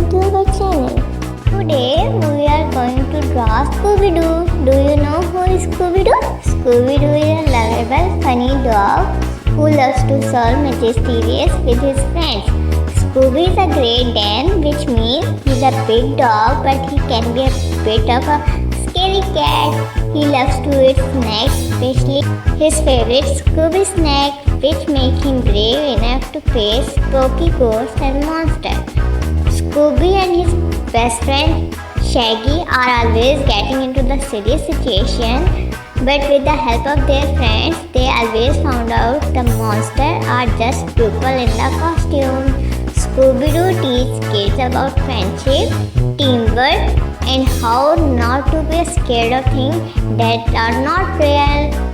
to our channel. Today we are going to draw Scooby-Doo. Do you know who is Scooby-Doo? Scooby-Doo is a lovable, funny dog who loves to solve mysterious with his friends. Scooby is a Great Dane, which means he's a big dog, but he can be a bit of a scary cat. He loves to eat snacks, especially his favorite Scooby snack, which make him brave enough to face spooky ghosts and monsters. Scooby and his best friend Shaggy are always getting into the silly situation, but with the help of their friends, they always found out the monsters are just people in the costume. Scooby-Doo teaches kids about friendship, teamwork, and how not to be scared of things that are not real.